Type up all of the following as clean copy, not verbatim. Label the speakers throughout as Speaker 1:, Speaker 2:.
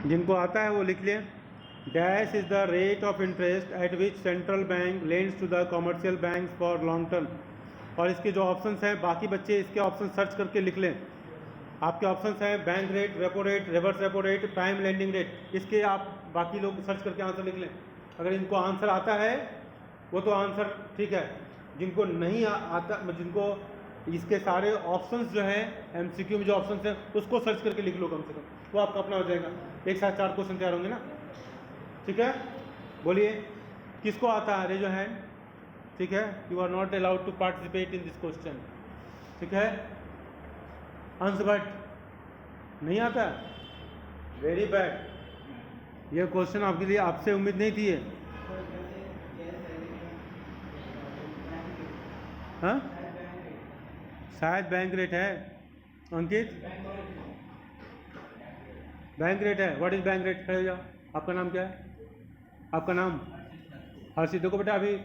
Speaker 1: जिनको आता है वो लिख लें। Dash is the rate of interest at which central bank lends to the commercial bank for long term. और इसके जो ऑप्शंस हैं, बाकी बच्चे इसके ऑप्शन सर्च करके लिख लें। आपके ऑप्शंस हैं bank rate, repo rate, reverse repo rate, prime lending rate. इसके आप बाकी लोग सर्च करके आंसर लिख लें। अगर इनको आंसर आता है वो तो आंसर ठीक है, जिनको नहीं आता, जिनको इसके सारे ऑप्शंस जो हैं एमसीक्यू में जो ऑप्शंस हैं उसको सर्च करके लिख लो कम से कम, वो आपका अपना हो जाएगा। एक साथ 4 क्वेश्चन तैयार होंगे ना। ठीक है, बोलिए किसको आता है, रेज योर हैंड। ठीक है, you are not allowed to participate in this question. ठीक है, अंश भट्ट नहीं आता, वेरी बैड। ये क्वेश्चन आपके लिए आपसे उम्मीद नहीं थी है। हाँ, शायद बैंक रेट है अंकित, बैंक रेट है। व्हाट इज बैंक रेट, खड़े हो जाओ। आपका नाम क्या है? आपका नाम हर्षित। देखो बेटा, अभी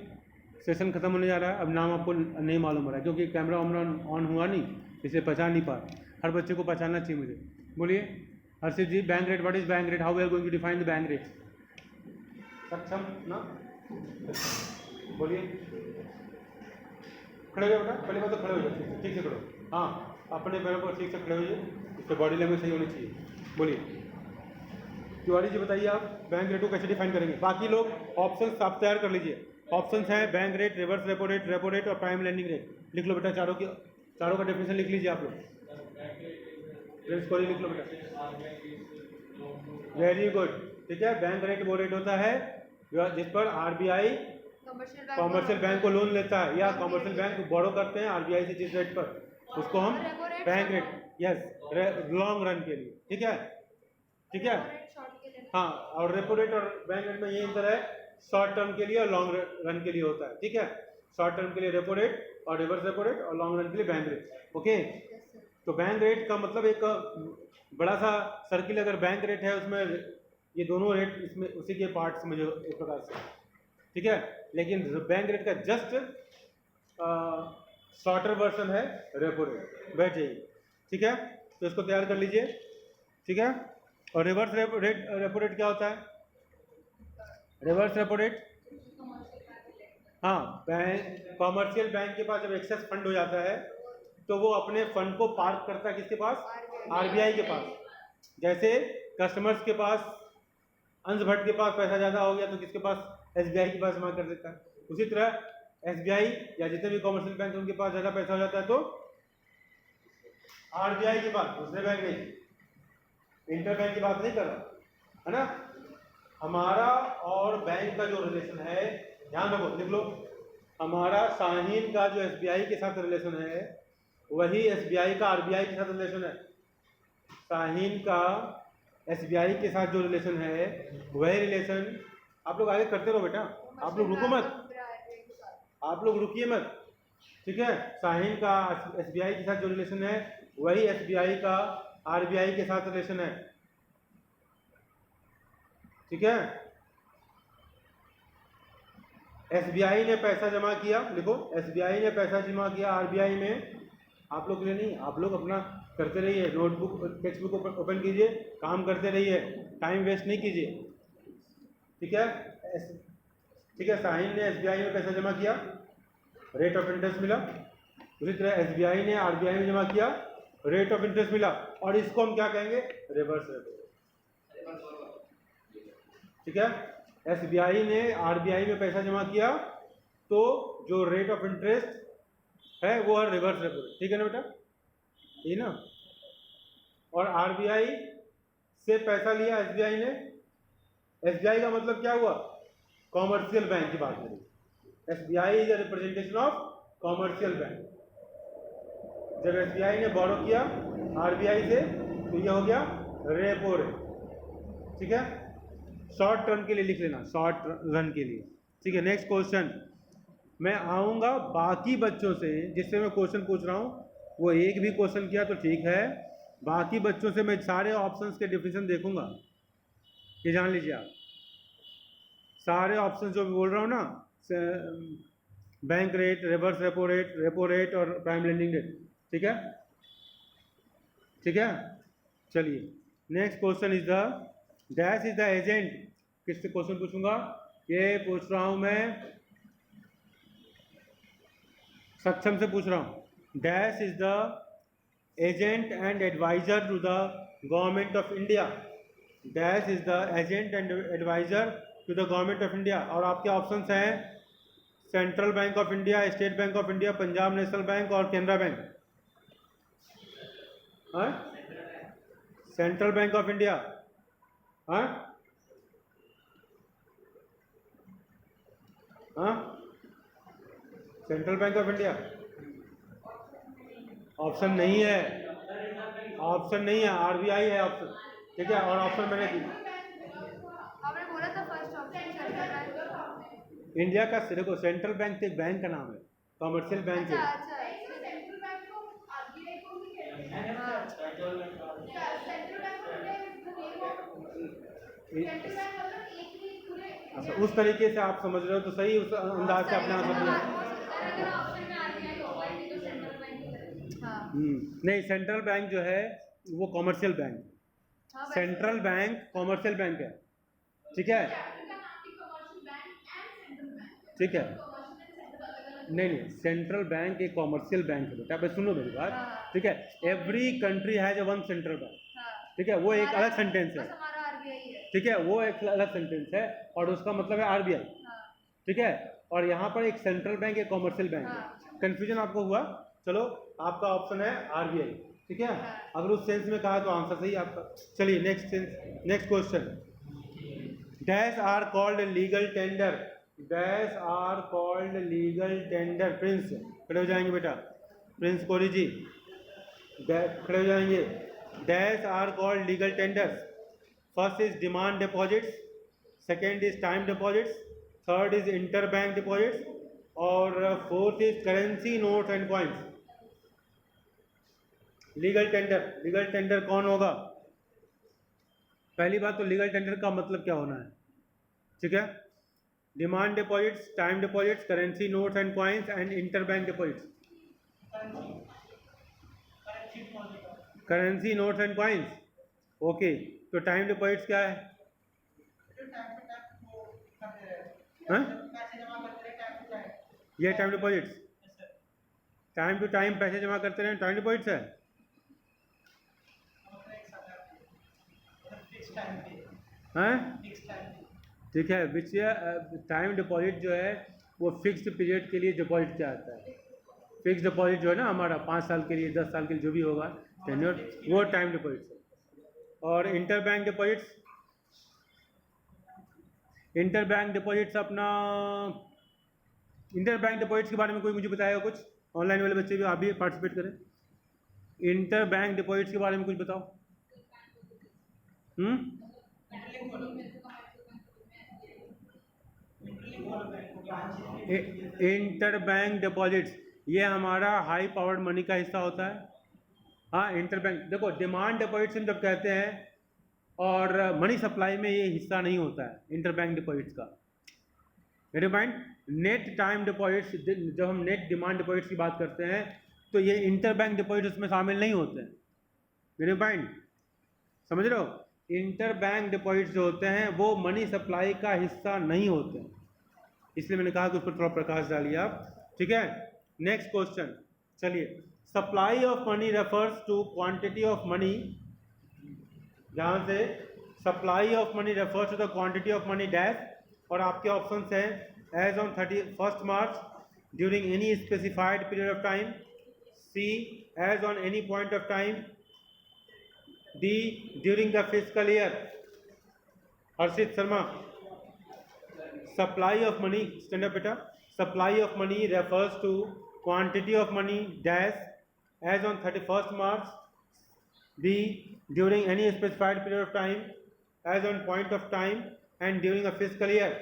Speaker 1: सेशन खत्म होने जा रहा है, अब नाम आपको नहीं मालूम हो रहा है क्योंकि कैमरा वैमरा ऑन हुआ नहीं, इसे पहचान नहीं पा। हर बच्चे को पहचानना चाहिए मुझे। बोलिए Harshit ji, bank rate, what is bank rate, how we are going to define the bank rate. Saksham ना, बोलिए। खड़े हो जाओ बेटा, पहले बात तो खड़े हो जाओ, ठीक से खड़ो। हाँ, अपने पैरों पर ठीक से खड़े हो जाइए, इससे बॉडी लैंग्वेज सही होनी चाहिए। बोलिए तिवारी जी, बताइए आप बैंक रेट को कैसे डिफाइन करेंगे। बाकी लोग ऑप्शंस आप तैयार कर लीजिए। ऑप्शंस हैं bank rate, reverse repo rate और प्राइम लेंडिंग रेट। लिख लो बेटा, चारों का डेफिनेशन लिख लीजिए आप लोग। लिख लो बेटा, वेरी गुड। ठीक है, बैंक रेट वो रेट होता है जिस पर आरबीआई कॉमर्शियल बैंक को लोन लेता है या कॉमर्शियल बैंक बोरो करते हैं आरबीआई से, जिस रेट पर, उसको हम bank rate, yes, long run के लिए। ठीक है, ठीक है, हाँ। और रेपो रेट और बैंक रेट में ये अंतर है, शॉर्ट टर्म के लिए और लॉन्ग रन के लिए होता है। ठीक है, शॉर्ट टर्म के लिए रेपो रेट और रिवर्स रेपो रेट, और लॉन्ग रन के लिए बैंक रेट। ओके, तो बैंक रेट का मतलब एक बड़ा सा सर्किल, अगर बैंक रेट है उसमें ये दोनों रेट इसमें उसी के पार्ट समझो एक प्रकार से। ठीक है, लेकिन बैंक रेट का जस्ट शॉर्टर वर्जन है रेपो रेट। बैठ जाइए। ठीक है, तो इसको तैयार कर लीजिए। ठीक है, और रिवर्स रेपो रेट क्या होता है? रिवर्स रेपो रेट, हाँ, बैंक कॉमर्शियल बैंक के पास जब एक्सेस फंड हो जाता है तो वो अपने फंड को पार्क करता है किसके पास? आरबीआई के पास। जैसे कस्टमर्स के पास, अंश भट्ट के पास पैसा ज़्यादा हो गया तो किसके पास? एसबीआई के पास जमा कर देता है। उसी तरह एसबीआई या जितने भी कॉमर्शियल बैंक उनके पास ज़्यादा पैसा हो जाता है तो आरबीआई के पास, दूसरे बैंक नहीं, इंटर बैंक की बात नहीं कर रहा है ना। हमारा और बैंक का जो रिलेशन है, ध्यान रखो, लिख लो, हमारा शाहीन का जो एसबीआई के साथ रिलेशन है वही एसबीआई का आरबीआई के साथ रिलेशन है। शाहीन का एसबीआई के साथ जो रिलेशन है वही रिलेशन, आप लोग आगे करते रहो बेटा, आप लोग रुको मत, आप लोग रुकिए मत। ठीक है, शाहीन का एसबीआई के साथ जो रिलेशन है वही एसबीआई का आरबीआई के साथ रिलेशन है। ठीक है, एसबीआई ने पैसा जमा किया, लिखो एसबीआई ने पैसा जमा किया आरबीआई में, आप लोग के लिए नहीं, आप लोग अपना करते रहिए, नोटबुक टेक्स्ट बुक ओपन कीजिए, काम करते रहिए, टाइम वेस्ट नहीं कीजिए। ठीक है, ठीक है, शाहीन ने एसबीआई में पैसा जमा किया, रेट ऑफ इंटरेस्ट मिला। उसी तरह एसबीआई ने आरबीआई में जमा किया, रेट ऑफ इंटरेस्ट मिला, और इसको हम क्या कहेंगे? Reverse repo. ठीक है, एसबीआई ने आरबीआई में पैसा जमा किया तो जो रेट ऑफ इंटरेस्ट है वो है रिवर्स रेपो रेट। ठीक है ना बेटा, ये ना। और आरबीआई से पैसा लिया एसबीआई ने, एसबीआई का मतलब क्या हुआ? कॉमर्शियल बैंक की बात करें, SBI is a representation of commercial bank. जब एसबीआई ने बोरो किया आरबीआई से तो यह हो गया रेपो रेट। ठीक है, शॉर्ट टर्म के लिए लिख लेना, शॉर्ट रन के लिए। ठीक है, नेक्स्ट क्वेश्चन। मैं आऊँगा बाकी बच्चों से, जिससे मैं क्वेश्चन पूछ रहा हूँ वो एक भी क्वेश्चन किया तो ठीक है, बाकी बच्चों से मैं सारे ऑप्शंस के डिफिनेशन देखूंगा, ये जान लीजिए आप। सारे ऑप्शंस जो बोल रहा हूँ ना, bank rate, reverse repo rate और प्राइम लेंडिंग रेट। ठीक है, ठीक है, चलिए next question is the dash is the agent, किससे क्वेश्चन पूछूंगा, ये पूछ रहा हूं मैं सक्षम से पूछ रहा हूं। Dash is the agent and adviser to the government of India. Dash is the agent and adviser to the government of India. और आपके ऑप्शंस हैं Central Bank of India, State Bank of India, Punjab National Bank और Canara Bank. हाँ, Central Bank of India. हाँ हाँ, Central Bank of India option नहीं है, option नहीं है, आरबीआई है ऑप्शन। ठीक है, और ऑप्शन मैंने
Speaker 2: आपने बोला था first option central bank.
Speaker 1: India का, देखो सेंट्रल बैंक तो एक बैंक का नाम है, कमर्शियल बैंक है।
Speaker 2: अच्छा सेंट्रल बैंक को आरबीआई को भी कहते हैं। Central Bank of India central bank मतलब एक ही पूरे।
Speaker 1: अच्छा, उस तरीके से आप समझ रहे हो तो सही, उस अंदाज से अपने आंसर दिया।
Speaker 2: अगर ऑप्शन में आरबीआई होगा ही तो सेंट्रल बैंक। हाँ
Speaker 1: नहीं, सेंट्रल बैंक जो है वो commercial bank, central bank commercial bank है। ठीक है, ठीक है, नहीं नहीं, सेंट्रल बैंक एक कॉमर्शियल बैंक है बेटा, बस सुनो मेरी बात। ठीक है, every country has one central bank. ठीक है, वो एक अलग सेंटेंस है।
Speaker 2: हमारा आरबीआई है।
Speaker 1: ठीक है, वो एक अलग सेंटेंस है और उसका मतलब है आरबीआई। ठीक है, और यहाँ पर एक सेंट्रल बैंक एक कॉमर्शियल बैंक है। कंफ्यूजन आपको हुआ, चलो आपका ऑप्शन है आरबीआई। ठीक है, अगर उस सेंस में कहा तो आंसर सही आपका। चलिए next sense, next question. Dash are called legal tender. Dash are called legal tender. Prince खड़े हो जाएंगे बेटा, प्रिंस कोहली जी खड़े हो जाएंगे। Dash are called legal tenders. First is demand deposits, second is time deposits, third is inter bank deposits और fourth is currency notes and coins. Legal tender, legal tender कौन होगा? पहली बात तो लीगल टेंडर का मतलब क्या होना है? ठीक है, demand deposits, time deposits, currency notes and coins and inter bank deposits. Currency notes and coins, okay. तो टाइम डिपॉजिट्स क्या है? हाँ? ये time deposits, time to time पैसे जमा करते रहे, टाइम डिपॉजिट्स है। हाँ? ठीक है, विच टाइम डिपॉजिट जो है वो फिक्स्ड पीरियड के लिए डिपॉजिट किया जाता है। फिक्स्ड डिपॉजिट जो है ना हमारा 5 साल के लिए, 10 साल के लिए, जो भी होगा टेन्योर, वो टाइम डिपॉजिट्स है। और inter bank deposits, inter bank deposits अपना, इंटर बैंक डिपॉजिट्स के बारे में कोई मुझे बताएगा कुछ? ऑनलाइन वाले बच्चे भी, आप भी पार्टिसिपेट करें। इंटर बैंक डिपॉजिट्स के बारे में कुछ बताओ। इंटर बैंक डिपॉजिट्स ये हमारा हाई पावर्ड मनी का हिस्सा होता है। हाँ, इंटर बैंक, देखो डिमांड डिपॉजिट्स हम जब कहते हैं और मनी सप्लाई में ये हिस्सा नहीं होता है इंटर बैंक डिपॉजिट्स का। मेरे माइंड, नेट टाइम डिपॉजिट्स, जब हम नेट डिमांड डिपॉजिट्स की बात करते हैं तो ये इंटर बैंक डिपॉजिट्स उसमें शामिल नहीं होते हैं। मेरे माइंड समझ रहे हो? इंटर बैंक डिपॉजिट्स जो होते हैं वो मनी सप्लाई का हिस्सा नहीं होते हैं, इसलिए मैंने कहा कि उस पर थोड़ा प्रकाश डालिए आप। ठीक है, नेक्स्ट क्वेश्चन। चलिए, supply of money refers to quantity of money, जहाँ से supply of money refers to the quantity of money dash, और आपके ऑप्शंस हैं as on 31 March, during any specified period of time, C as on any point of time, D during the fiscal year. Harshit Sharma, supply of money, stand up बेटा। Supply of money refers to quantity of money dash as on 31 March, B during any specified period of time, as on point of time and during a fiscal year.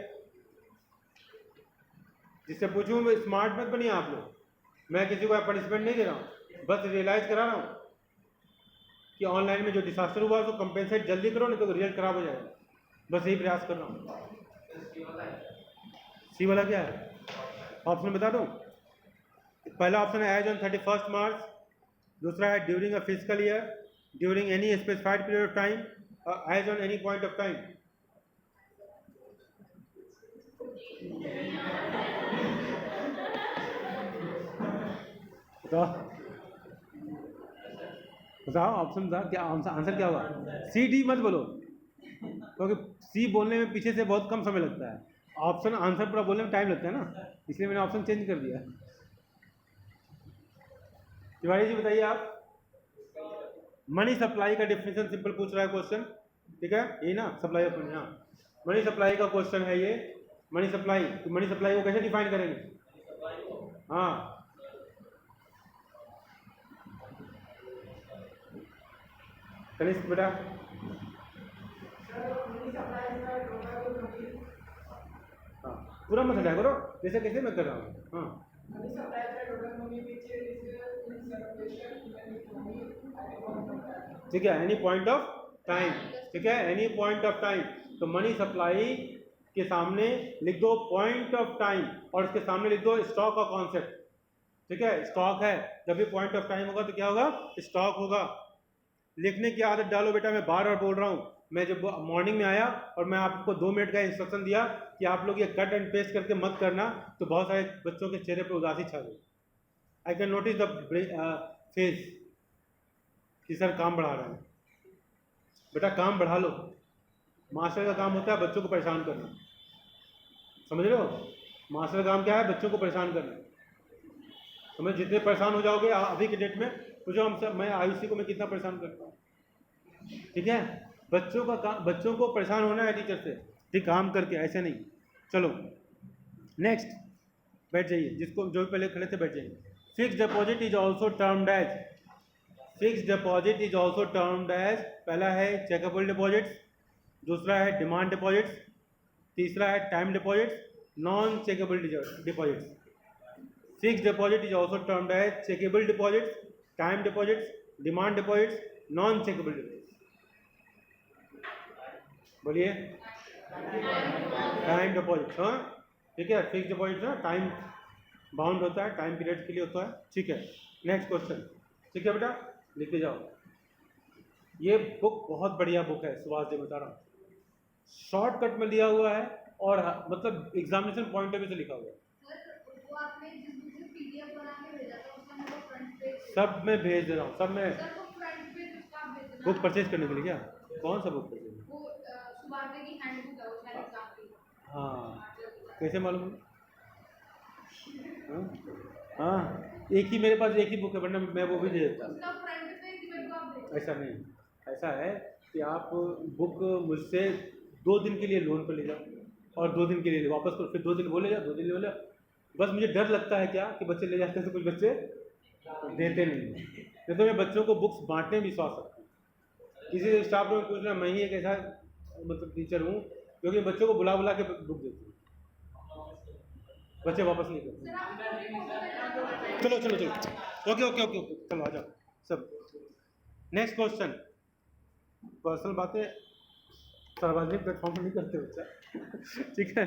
Speaker 1: जिससे पूछूं, smart मत बनिए आप लोग, मैं किसी को पनिशमेंट नहीं दे रहा हूँ, बस रियलाइज करा रहा हूँ कि ऑनलाइन में जो डिसास्टर हुआ उसको कंपेंसेट जल्दी करो, नहीं तो रिजल्ट खराब हो जाएगा। बस यही प्रयास कर रहा हूँ। सी वाला क्या है? ऑप्शन बता दूँ? पहला ऑप्शन है एज ऑन 31 मार्च, दूसरा है during a physical year, during any specified period of time, as on any point of time? बताओ बताओ, ऑप्शन बताओ, क्या आंसर क्या होगा? सी डी मत बोलो, क्योंकि सी बोलने में पीछे से बहुत कम समय लगता है, ऑप्शन आंसर पूरा बोलने में टाइम लगता है ना, इसलिए मैंने ऑप्शन चेंज कर दिया। तिवारी जी बताइए आप। मनी सप्लाई का डेफिनेशन सिंपल पूछ रहा है क्वेश्चन, ठीक है, ये ना सप्लाई ऑफ मनी, हाँ मनी सप्लाई का क्वेश्चन है ये। मनी सप्लाई, तो मनी सप्लाई को कैसे डिफाइन करेंगे? हाँ कनिष्क बेटा। हाँ पूरा मत हटाया करो, जैसे कैसे मैं कर रहा हूँ। हाँ ठीक है, एनी पॉइंट ऑफ टाइम, ठीक है, एनी पॉइंट ऑफ टाइम। तो मनी सप्लाई के सामने लिख दो पॉइंट ऑफ टाइम, और इसके सामने लिख दो स्टॉक का कॉन्सेप्ट, ठीक है, स्टॉक है, जब भी पॉइंट ऑफ टाइम होगा तो क्या होगा? स्टॉक होगा। लिखने की आदत डालो बेटा, मैं बार बार बोल रहा हूँ, मैं जब मॉर्निंग में आया और मैं आपको 2 मिनट का इंस्ट्रक्शन दिया कि आप लोग ये कट एंड पेस्ट करके मत करना, तो बहुत सारे बच्चों के चेहरे पर उदासी छा गई। I can notice the face कि सर काम बढ़ा रहे हैं। बेटा काम बढ़ा लो, मास्टर का काम होता है बच्चों को परेशान करना, समझ रहे हो? मास्टर का काम क्या है? बच्चों को परेशान करना। समझ, जितने परेशान हो जाओगे अभी के डेट में, तो जो हम सब, मैं आयुषी को मैं कितना परेशान करता हूँ, ठीक है, बच्चों का काम, बच्चों को परेशान होना है टीचर से, ठीक, काम करके, ऐसे नहीं। चलो नेक्स्ट, बैठ जाइए, जिसको जो पहले खड़े थे बैठ जाइए। Fix deposit is also termed as, fix deposit is also termed as, पहला है चेकेबल डिपॉजिट्स, दूसरा है डिमांड डिपॉजिट्स, तीसरा है time deposits, non chequeable deposits. Fix deposit is also termed as chequeable deposits, time deposits, demand deposits, non chequeable deposits. बोलिए। Time deposit, हाँ ठीक है, फिक्स डिपॉजिट ना टाइम बाउंड होता है, टाइम पीरियड के लिए होता है, ठीक है। नेक्स्ट क्वेश्चन, ठीक है बेटा, लिखते जाओ। ये बुक बहुत बढ़िया बुक है, सुभाष जी बता रहा हूँ, शॉर्टकट में लिया हुआ है और मतलब एग्जामिनेशन पॉइंट ऑफ व्यू से लिखा हुआ है।
Speaker 2: सर वो आपने जिस बुक से पीडीएफ बना के भेजा था उसका मेरे को फ्रंट पेज,
Speaker 1: सब मैं भेज दे रहा हूँ, सब में।
Speaker 2: सर वो फ्रंट पेज उसका आप भेज देना।
Speaker 1: बुक परचेज करने के लिए क्या? कौन सा बुक परचेज?
Speaker 2: वो सुभाष की हैंडबुक है, उसका एग्जाम की।
Speaker 1: हाँ कैसे मालूम? हाँ हाँ, एक ही मेरे पास एक ही बुक है, वरना मैं वो भी दे देता।
Speaker 2: उसका फ्रंट पेज मेरे को आप भेज।
Speaker 1: ऐसा नहीं, ऐसा है कि आप बुक मुझसे 2 दिन के लिए लोन पर ले जाओ और 2 दिन के लिए वापस करो, फिर 2 दिन वो ले जाओ, 2 दिन वो ले जाओ। बस मुझे डर लगता है क्या कि बच्चे ले जाते हैं तो कुछ बच्चे देते नहीं तो मैं बच्चों को बुक्स बांटने में विश्वास रखता हूँ। किसी स्टाफ रूम में पूछना, मैं ही एक ऐसा मतलब टीचर हूँ जो कि बच्चों को बुला बुला के बुक देती हूँ, बच्चे वापस नहीं करते।
Speaker 2: सर आप फोटो
Speaker 1: चलो चलो चलो, ओके ओके ओके ओके, चलो आ जाओ सब। नेक्स्ट क्वेश्चन, पर्सनल बातें सार्वजनिक प्लेटफॉर्म पर नहीं करते बच्चा, ठीक है।